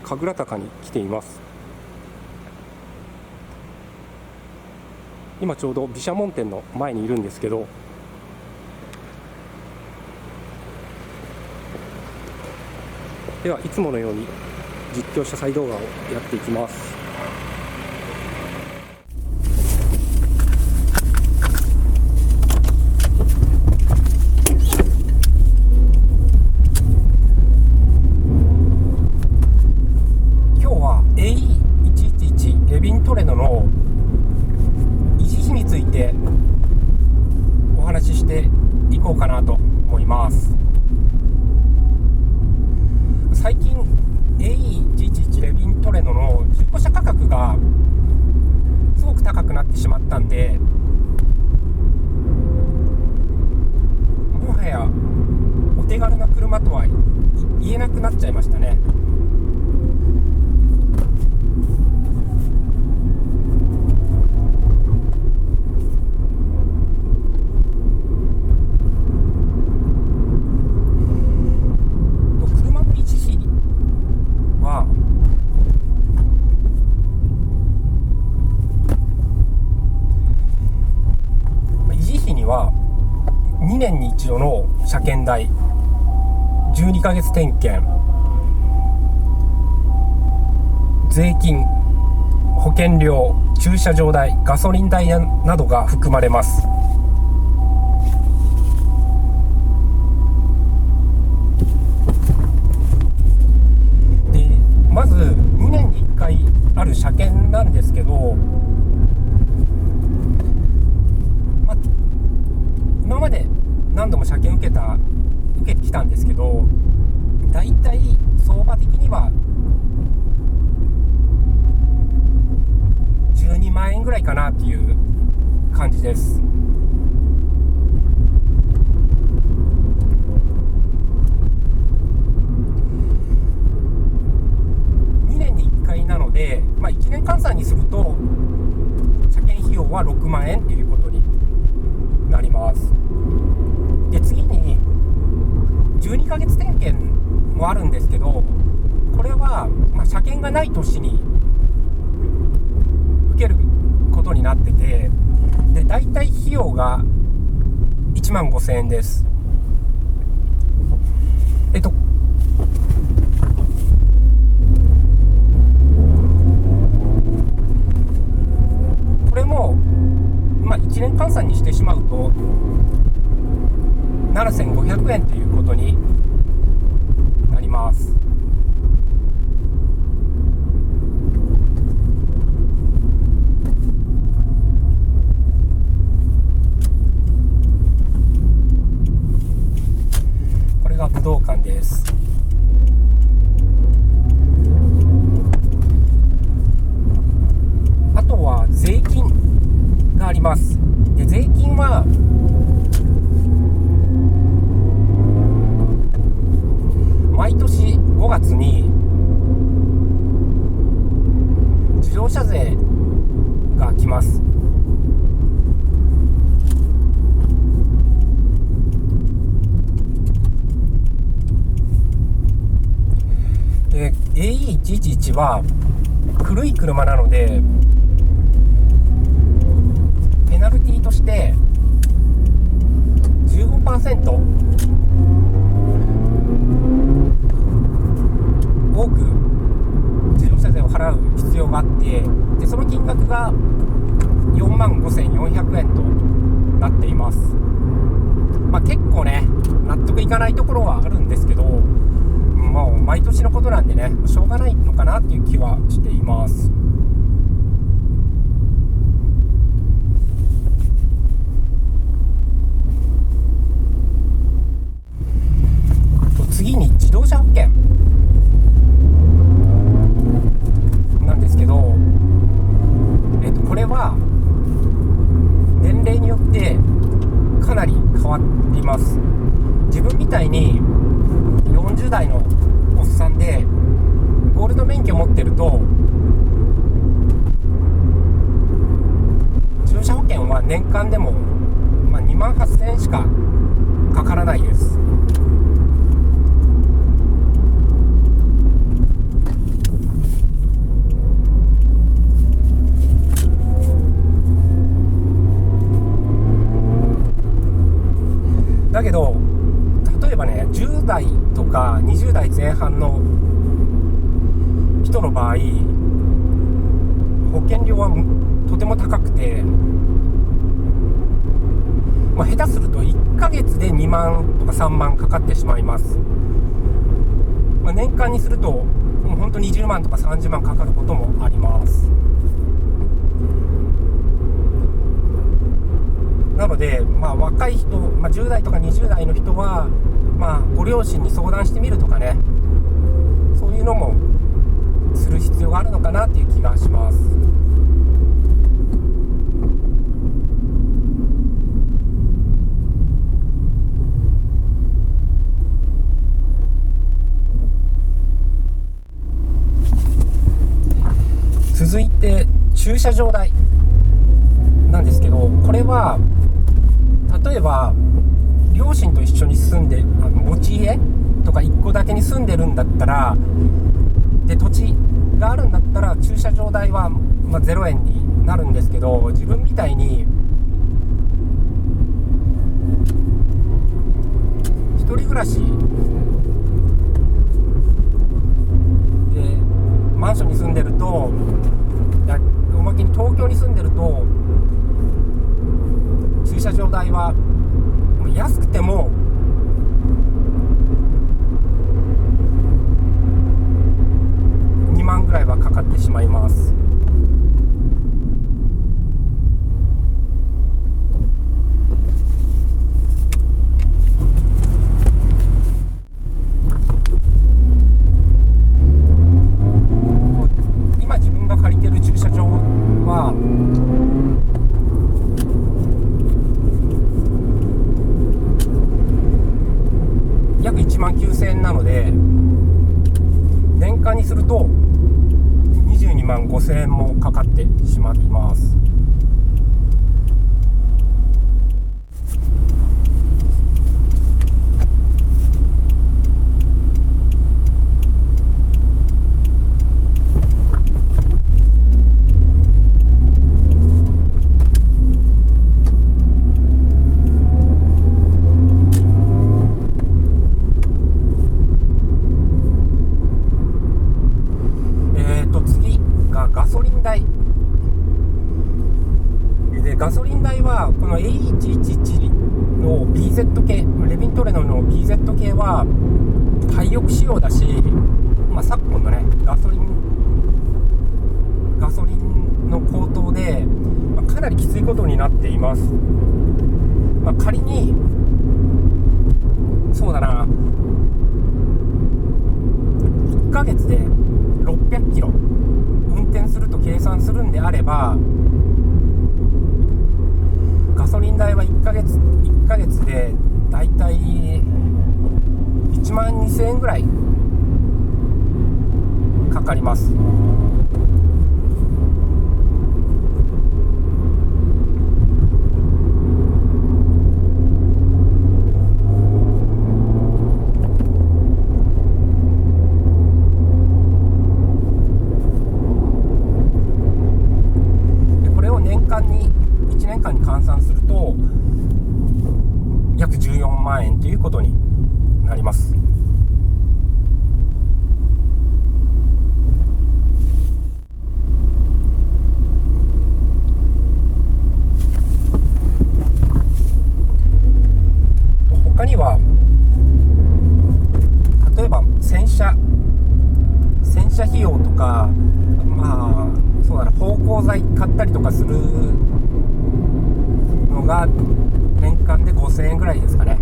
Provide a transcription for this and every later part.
神楽坂に来ています。今ちょうど毘沙門天の前にいるんですけど、ではいつものように実況謝罪動画をやっていきます。今日は AE111 レビントレノの維持費についてお話ししていこうかなと思います。最近 AE111 レビントレノの中古車価格がすごく高くなってしまったんで、もはやお手軽な車とは言えなくなっちゃいましたね。2年に一度の車検代、12ヶ月点検、税金、保険料、駐車場代、ガソリン代などが含まれます。で、まず2年に1回ある車検なんですけど、今まで何度も車検受けてきたんですけど、だいたい相場的には12万円ぐらいかなっていう感じです。2年に1回なので、1年換算にすると車検費用は6万円っていうことになります。で、次に12ヶ月点検もあるんですけど、これは車検がない年に受けることになってて、で、だいたい費用が1万5千円です。これも1年換算にしてしまうと7500円ということになります。これが武道館です。あとは税金があります。で、税金は毎年5月に自動車税が来ます。で、AE111 は古い車なので、ペナルティとして 15% 多く自動車税を払う必要があって、でその金額が45,400円となっています。結構ね、納得いかないところはあるんですけど、もう毎年のことなんでね、しょうがないのかなっていう気はしています。次に自動車保険なんですけど、これは年齢によってかなり変わります。自分みたいに40代のおっさんでゴールド免許持ってると人の場合保険料はとても高くて、下手すると1ヶ月で2万とか3万かかってしまいます。年間にするともう本当に20万とか30万かかることもあります。なので、若い人、10代とか20代の人は、ご両親に相談してみるとかね、そういうのもする必要があるのかなっていう気がします。続いて駐車場代なんですけど、これは例えば両親と一緒に住んで持ち家とか一戸建てに住んでるんだったら、で土地があるんだったら駐車場代は0円になるんですけど、自分みたいに一人暮らしでマンションに住んでると、おまけに東京に住んでると駐車場代は安くても2万ぐらいはかかってしまいます。今自分が借りてる駐車場は約1万9000円なので、年間にすると22万5000円もかかってしまいます。次がガソリン代で、ガソリン代はこの A111 の BZ 系、レビントレノの BZ 系は廃屋仕様だし、昨今のねガソリンの高騰で、かなりきついことになっています。仮にそうだな、1ヶ月で600キロ運転すると計算するんであれば、ガソリン代は1ヶ月でだいたい1万2000円ぐらいかかります。1年間に換算すると約14万円ということになります。他には例えば洗車費用とか、そうだな、芳香剤買ったりとかするのが年間で5000円ぐらいですかね。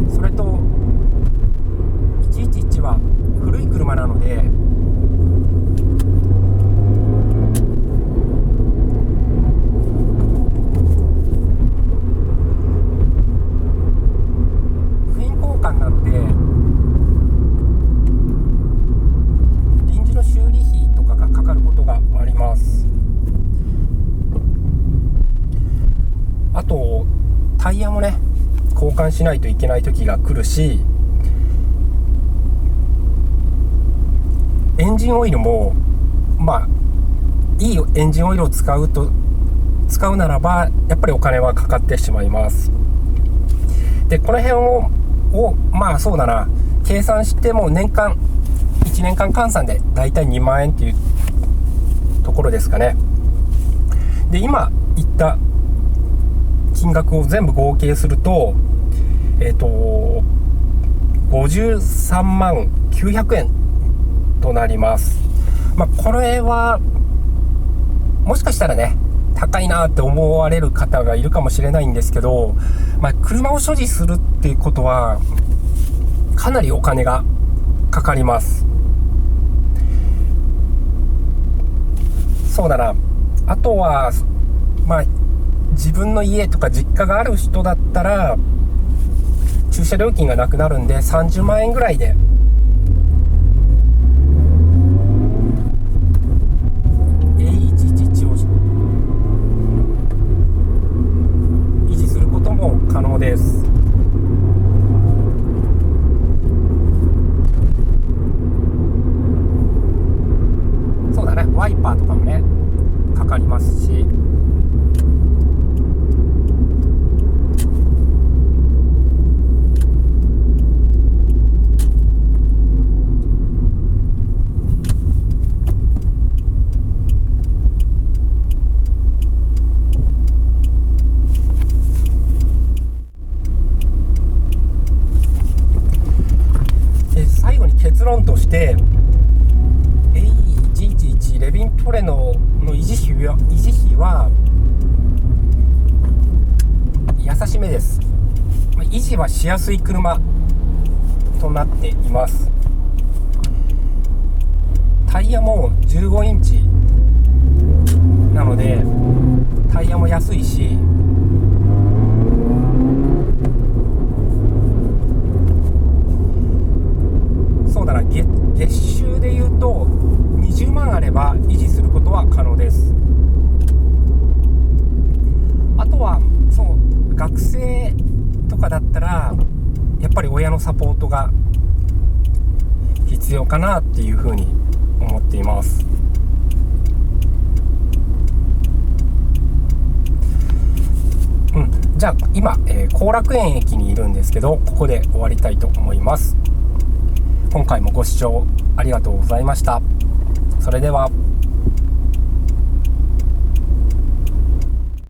それと111は古い車なので、部品交換なので臨時の修理費とかがかかることがあります。あとタイヤもね交換しないといけない時が来るし、エンジンオイルもいいエンジンオイルを使うならばやっぱりお金はかかってしまいます。でこの辺をそうだな、計算しても1年間換算でだいたい2万円っていうところですかね。で、今言った金額を全部合計すると53万900円となります。これはもしかしたらね、高いなって思われる方がいるかもしれないんですけど、車を所持するっていうことはかなりお金がかかります。そうだな、あとは自分の家とか実家がある人だったら駐車料金がなくなるんで30万円ぐらいでH11を維持することも可能です。そうだね、ワイパーとかもねかかりますし、最後に結論としてA111レヴィントレノの維持費は優しめです。維持はしやすい車となっています。タイヤも15インチなのでタイヤも安いし、そうだな、月収でいうと20万あれば維持することは可能です。あとは学生とかだったらやっぱり親のサポートが必要かなっていうふうに思っています。じゃあ今、後楽園駅にいるんですけど、ここで終わりたいと思います。今回もご視聴ありがとうございました。それでは。